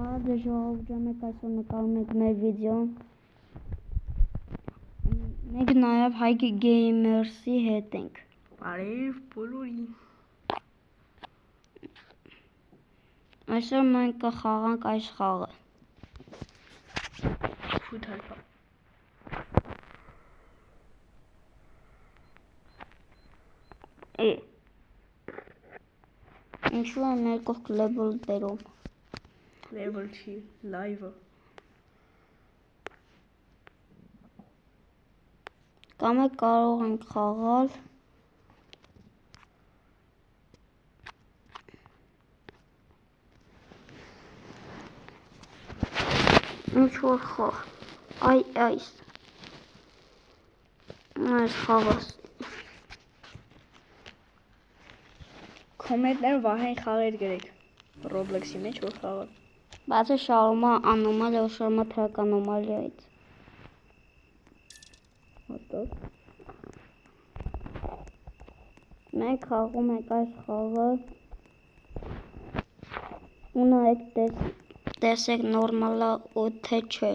Ժողովուրդ ջան, այսօր նկարում ենք մեր վիդեոն։ Մենք նաև Հայկ Գեյմերսի հետ ենք։ Բարև բոլորին։ Այսօր մենք կխաղանք այս խաղը։ Ֆուտբոլ։ Ինչու է ներկող լեվել բերում։ Level չի, live-ը։ Կամ է կարող ենք խաղալ ինչ-որ խաղ, այս խաղը։ Կոմենտներում վահային խաղեր գրեք, Roblox-ի մեջ որ խաղը։ Բացի շարումա անոմալիա ու շարումա թրակ անոմալիայից։ Հաստատ։ Մենք խաղում ենք այս խաղը ու նայեք տեսեք նորմալա ու թե չէ։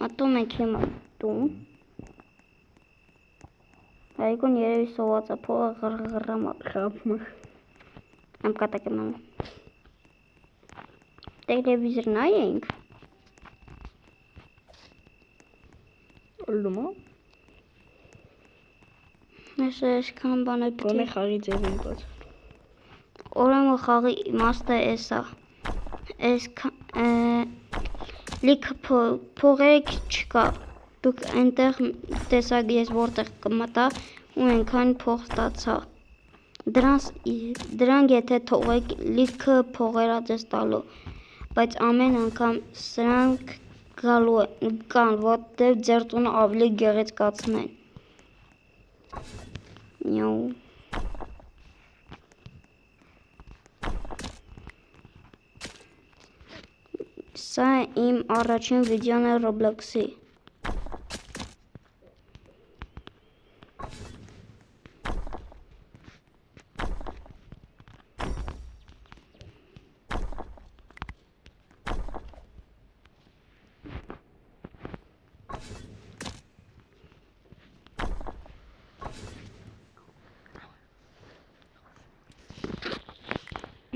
Մտնում ենք հիմա տուն։ Հայկուն երևի սոված է, փողը ғրղրրամա Խապում է։ Եմ կատակ եմ անում։ Տելևիզոր նայենք։ Ոլումա։ Ես այսքան բան է Գոնե խաղի ձևերի բաց։ Ուրեմն խաղի իմաստը էսա։ Լիքը փողեր չկա։ Դուք այնտեղ տեսակ ես որտեղ կմտա ու այնքան փող ստացա։ Դրանք եթե թողեք լիքը փողերա ձեզ տալու, բայց ամեն անգամ սրանք գալու կան, որտեղ ձեր տունը ավելի գեղեցկացնեն։ Նյու։ Սա իմ առաջին վիդեոն է Roblox-ի։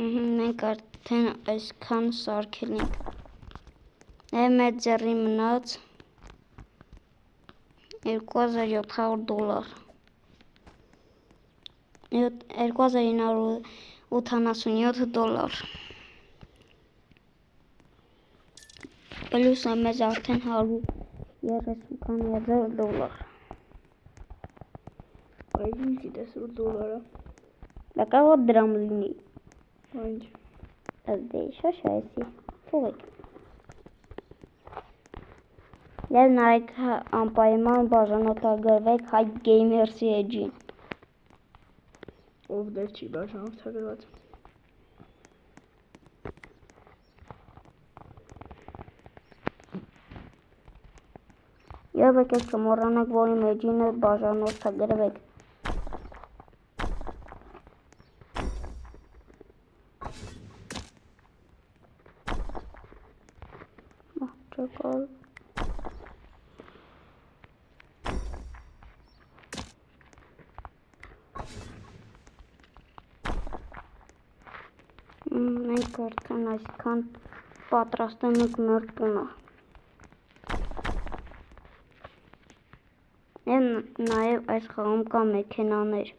Մենք արդեն այսքան սարքել ենք։ Մեր ձեռի մնաց $2700 $2987 Պլյուս է մեզ արդեն $130,000 Բայց ինչի $10 Դա կարող է դրամ լինի Ինչ Դե շաշա էսի Թողեք Եվ նայեք անպայման բաժանորդագրվեք Հայկ Գեյմերսի էջին Ով դեր չի բաժանորդագրված Եվ եկեք չմոռանաք, որ իմ էջին բաժանորդագրվեք Չկալ Մենք արդեն այսքան պատրաստում ենք մեր տունը Եվ նաև այս խաղում կա մեքենաներ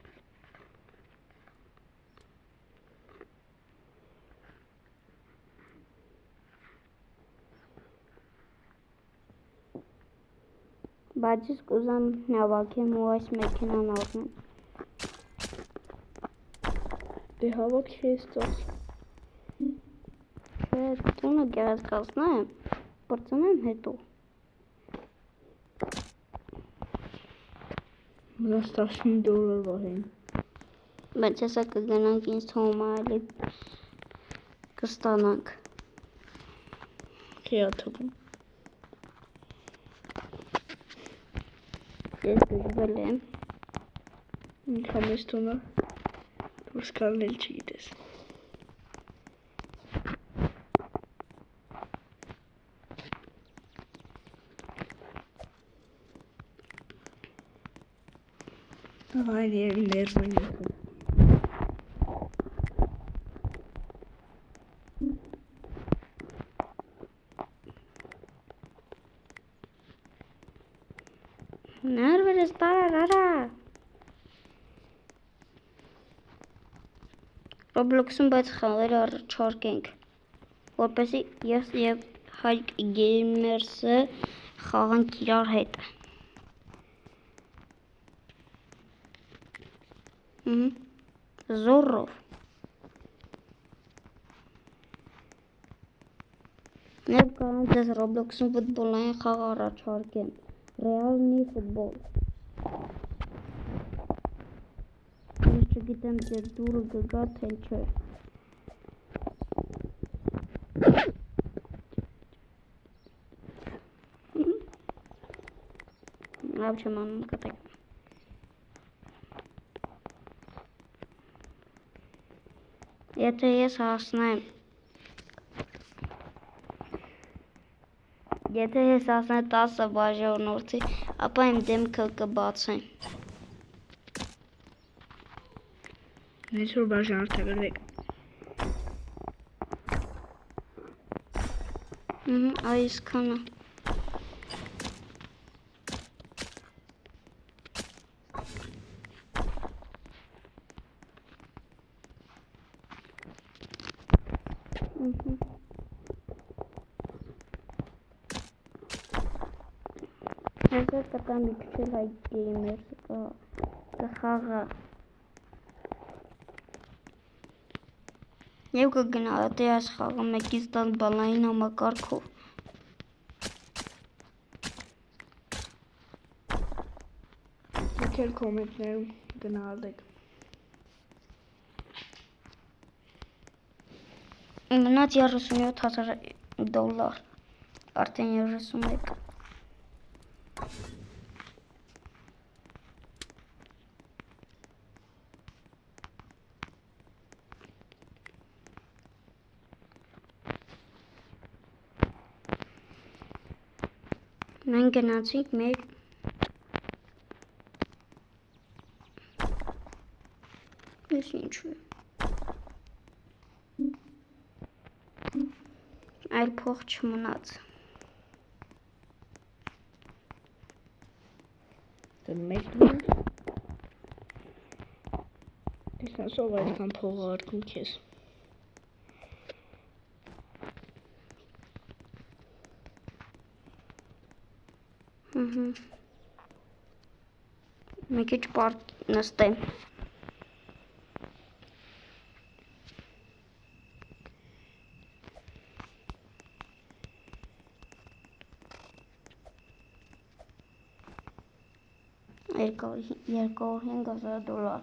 Բայց ես կուզեմ հավաքեմ ու այս մեքենան առնեմ Դե հավաք ես ծոց Չէ, տունը գեղեցկացնեմ, պրծնեմ հետո Մնաց $15 վահեն Բայց հեսա կգնանք ինձ թվում այլի կստանանք Քեա թվում Ես դժվել եմ Ինքան ես տունը դուրս կալնել չի գիտես Vay yerlerim. Nerede starara? Roblox-ում բայց խաղերը առաջարկենք, որպեսզի ես եւ Հայկ Gamers-ը խաղանք իրար հետ։ Զորով։ Եվ կարող ձեզ Roblox-ում ֆուտբոլային խաղ առաջարկեմ։ Ռեալնի ֆուտբոլ։ Ես չգիտեմ ձեր դուրը կգա թե չէ։ Լավ չեմ անում կտեք։ Եթե ես հասնեմ 10 բաժանորդի, ապա իմ դեմքը կբացեն։ Nesur բաժանորդը գրեք։ Այսքանը։ Ես կտամ մի քիչ Հայկ Gamers-ը կխաղա։ Եվ կգնա դե այս խաղը 1-ից 10 բալային համակարգով։ Եկել կոմենտներում գնահատեք։ Մնաց $37,000, արդեն 31։ Մենք գնացինք մեր ես ինչու այլ փող չմնաց։ Դե մեկ դու։ Իսկ ասով այդքան փող արկում քեզ։ Մի քիչ նստեմ։ $2,500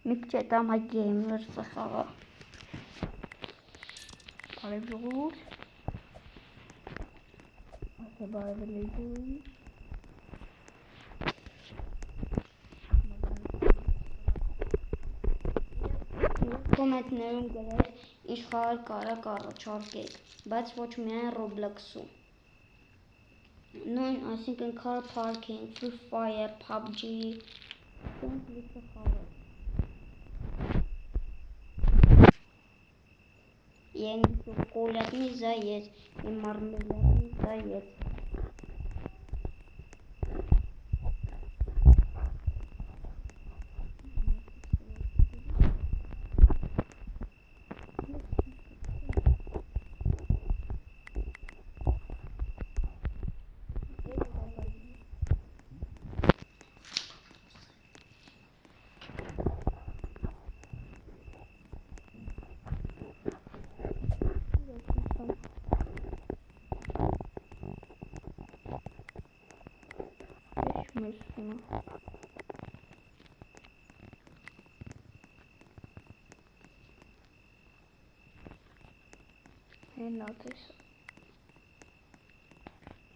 մի քիչ տամ Հայկ Gamers-ը խաղա։ Բարև ժողովուրդ։ Ասա բարև լեյբոյի։ Կոմենտներում գրեք ինչ խաղեր կարաք առաջարկեք, բայց ոչ միայն Roblox-ում։ Նույն, այսինքն Car Parking, Free Fire, PUBG, դրանք լիքը խաղեր։ Я не шоколадный заяц и мармеладный заяц. Հենատես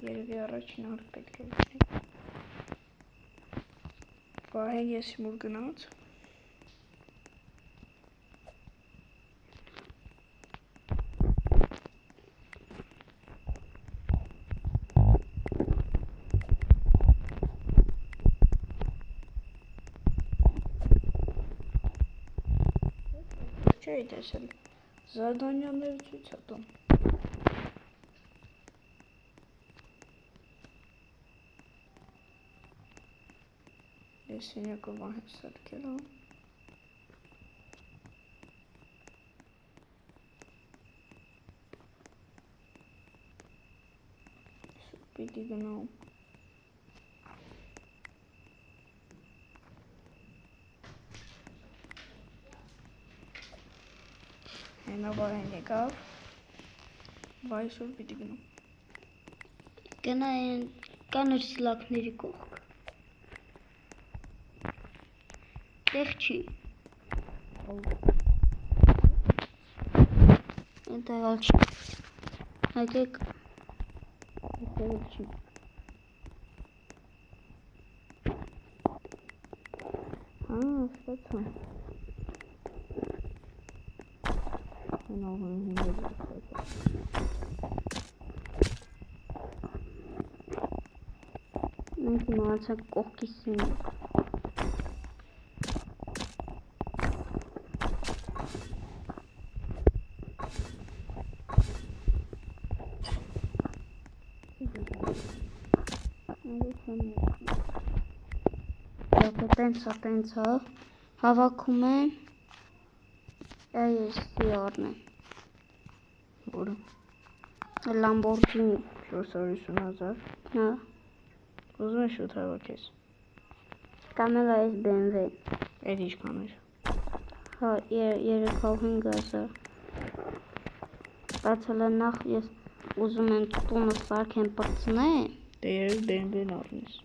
երևի առաջին հարկ պետք է վիճնի վահեն ես մուր գնաց Չէի տեսել։ Զադանյանները ցույց է տամ։ Ես սենյակով եմ սարքել, հա։ Պիտի գնամ։ Հենավարեն եկավ։ Բայսոր պիտի գնամ։ Գնային կանր սլակների կողք։ Տեղ չի։ Εντեղալ չի։ Հակեք Այդտեղ չի։ Ստացա։ Հենավարեն հինգերը ստացա։ մենք մահացանք կողքի սենյակ։ Տենց է, հավաքում եմ, այս սիարն է, Որը Լամբորգինի, 450,000։ հա, Ուզում ես շուտ հավաքես։ կամ էլ այս BMW, Էդ ինչքան էր։ հա, 305,000, բայց հələ նախ ես ուզում եմ տունը սարքեմ պրծնեմ, Դե երեք BMW-ն առնես։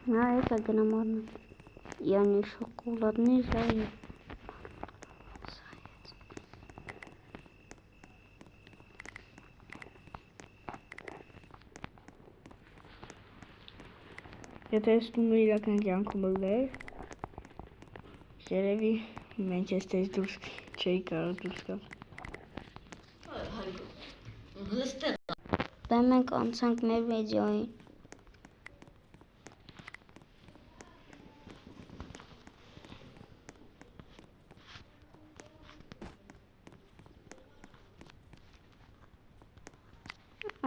հա, это գնամ առնեմ, yani շոկոլադնի զայր, Եթե ես տունը իրական կյանքում լեր, երևի Մենչեսթերից դուրս չէի կարող դուրս գալ։ դա մենք անցանք մեր մեդիային,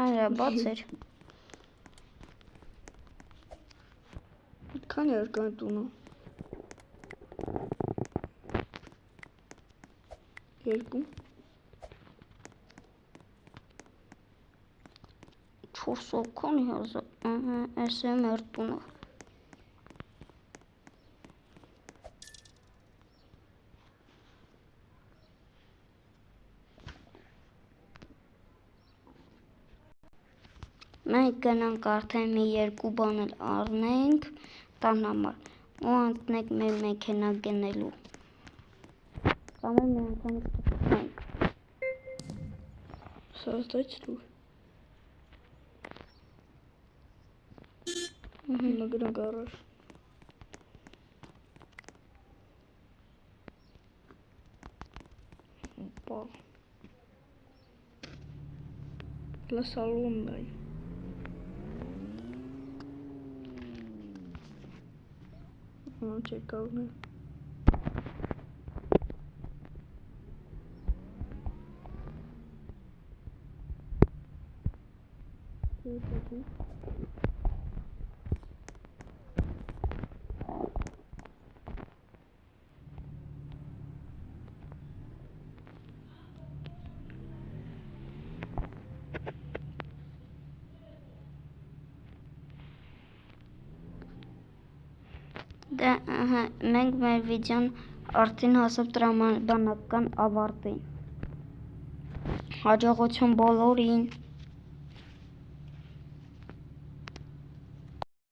այրա բաց էր, Քանի երկար տունը։ 2 400 քանի հազար, այս է մեր տունը, մենք գնանք արդեն մի երկու բան էլ առնենք, տան համար, ու անցնենք մեր մեքենա գնելու, կամ էլ մի անգամ ստացանք, Создать тур։ Հիմա գնանք առաջ։ Опа։ Для салона։ Չեկալն է։ Դա մենք մեր վիդեոն արդեն հասավ տրամաբանական ավարտին, հաջողություն բոլորին։